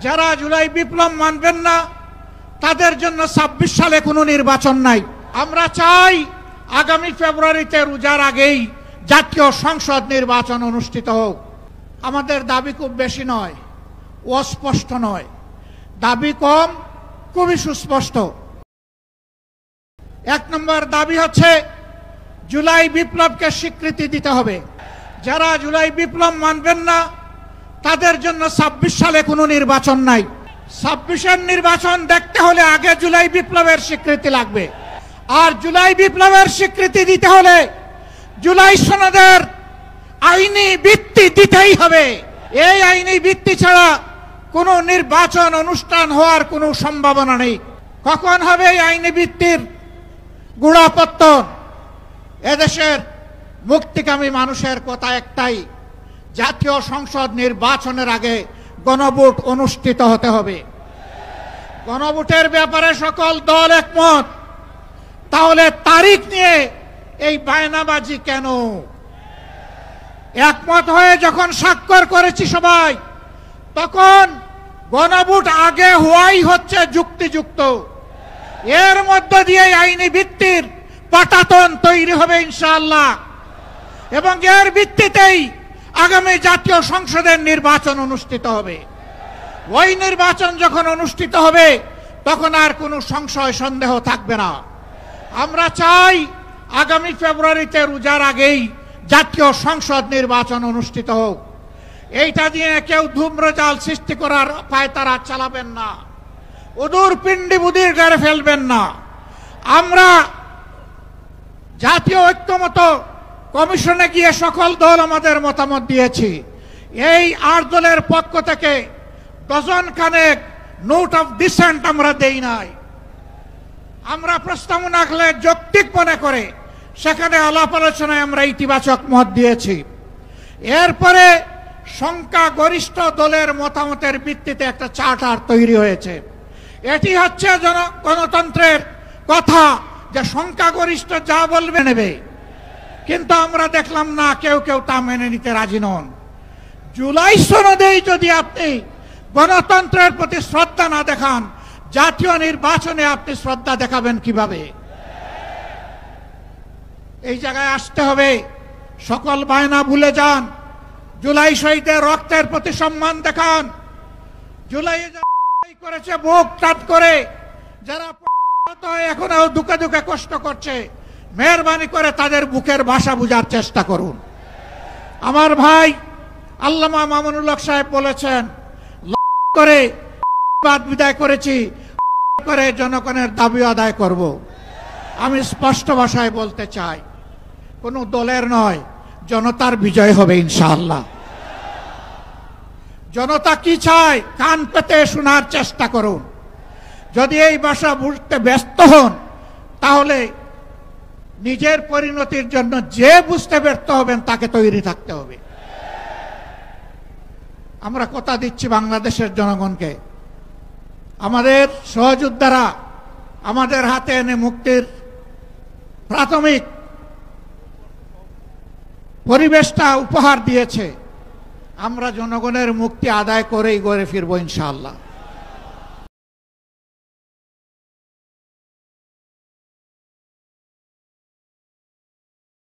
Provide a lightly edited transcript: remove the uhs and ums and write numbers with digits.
যারা জুলাই বিপ্লব মানবেন না তাদের জন্য ২৬ সালে কোনো নির্বাচন নাই। আমরা চাই আগামী ফেব্রুয়ারিতে রোজার আগেই জাতীয় সংসদ নির্বাচন অনুষ্ঠিত হোক। আমাদের দাবি খুব বেশি নয়, অস্পষ্ট নয়, দাবি কম, খুবই সুস্পষ্ট। ১ নম্বর দাবি হচ্ছে জুলাই বিপ্লবকে স্বীকৃতি দিতে হবে। যারা জুলাই বিপ্লব মানবেন না তাদের জন্য ২৬ সালে কোনো নির্বাচন নাই। ২৬-এর নির্বাচন দেখতে হলে আগে জুলাই বিপ্লবের স্বীকৃতি লাগবে। আর জুলাই বিপ্লবের স্বীকৃতি দিতে হলে জুলাই সনদের আইনি ভিত্তি দিতেই হবে। এই আইনি ভিত্তি ছাড়া কোনো নির্বাচন অনুষ্ঠান হওয়ার কোনো সম্ভাবনা নেই। কখন হবে এই আইনি ভিত্তির গোড়াপত্তন? এদেশের মুক্তিকামী মানুষের কথা একটাই, জাতীয় সংসদ নির্বাচনের আগে গণভোট অনুষ্ঠিত হতে হবে। গণভোটের ব্যাপারে সকল দল একমত, তাহলে তারিখ নিয়ে এই বায়নাবাজি কেন? একমত হয়ে যখন স্বাক্ষর করেছি সবাই, তখন গণভোট আগে হওয়াই হচ্ছে যুক্তিযুক্ত। এর মধ্য দিয়ে আইনি ভিত্তির পাটাতন তৈরি হবে ইনশাআল্লাহ, এবং এর ভিত্তিতেই আগামী জাতীয় সংসদের নির্বাচন অনুষ্ঠিত হবে। ওই নির্বাচন যখন অনুষ্ঠিত হবে তখন আর কোনো সংশয় সন্দেহ থাকবে না। আমরা চাই আগামী ফেব্রুয়ারিতে রোজার আগেই জাতীয় সংসদ নির্বাচন অনুষ্ঠিত হোক। এইটা দিয়ে কেউ ধূম্রজাল সৃষ্টি করার পায়তারা চালাবেন না, উদূর পিণ্ডি বুদির গড়ে ফেলবেন না। আমরা জাতীয় ঐক্যমত কমিশনে গিয়ে সকল দল আমাদের মতামত দিয়েছি। এই ৮ দলের পক্ষ থেকে ডজন খানেক নোট অফ ডিসেন্ট আমরা দেই নাই। আমরা প্রস্তাবনা রাখলে যৌক্তিক মনে করে সেখানে আলাপ আলোচনায় আমরা ইতিবাচক মত দিয়েছি। এরপরে সংখ্যাগরিষ্ঠ দলের মতামতের ভিত্তিতে একটা চার্টার তৈরি হয়েছে। এটি হচ্ছে গণতন্ত্রের কথা, যে সংখ্যাগরিষ্ঠ যা বলবে নেবে। কিন্তু আমরা দেখলাম না, কেউ কেউ তা মেনে নিতে রাজি নন। জুলাই সনদেই যদি আপনি গণতন্ত্রের প্রতি শ্রদ্ধা না দেখান, জাতীয় নির্বাচনে আপনি শ্রদ্ধা দেখাবেন কিভাবে? এই জায়গায় আসতে হবে। সকল বায়না ভুলে যান, জুলাই শহীদের রক্তের প্রতি সম্মান দেখান। জুলাই করেছে বুক টাট করে, যারা এখনো দুঃখে দুঃখে কষ্ট করছে, মেহরবানি করে তাদের বুকের ভাষা বুঝার চেষ্টা করুন। আমার ভাই আল্লামা মামুনুল হক সাহেব বলেছেন, করে বিদায় করেছি, করে জনগণের দাবি আদায় করব। আমি স্পষ্ট ভাষায় বলতে চাই, কোনো দলের নয়, জনতার বিজয় হবে ইনশাআল্লাহ। জনতা কি চায় কান পেতে শোনার চেষ্টা করুন। যদি এই ভাষা বুঝতে ব্যস্ত হন, তাহলে নিজের পরিণতির জন্য যে বুঝতে ব্যর্থ হবেন তাকে তৈরি থাকতে হবে। আমরা কথা দিচ্ছি বাংলাদেশের জনগণকে, আমাদের সহযোদ্ধারা আমাদের হাতে এনে মুক্তির প্রাথমিক পরিবেশটা উপহার দিয়েছে। আমরা জনগণের মুক্তি আদায় করেই ঘরে ফিরবো ইনশাআল্লাহ।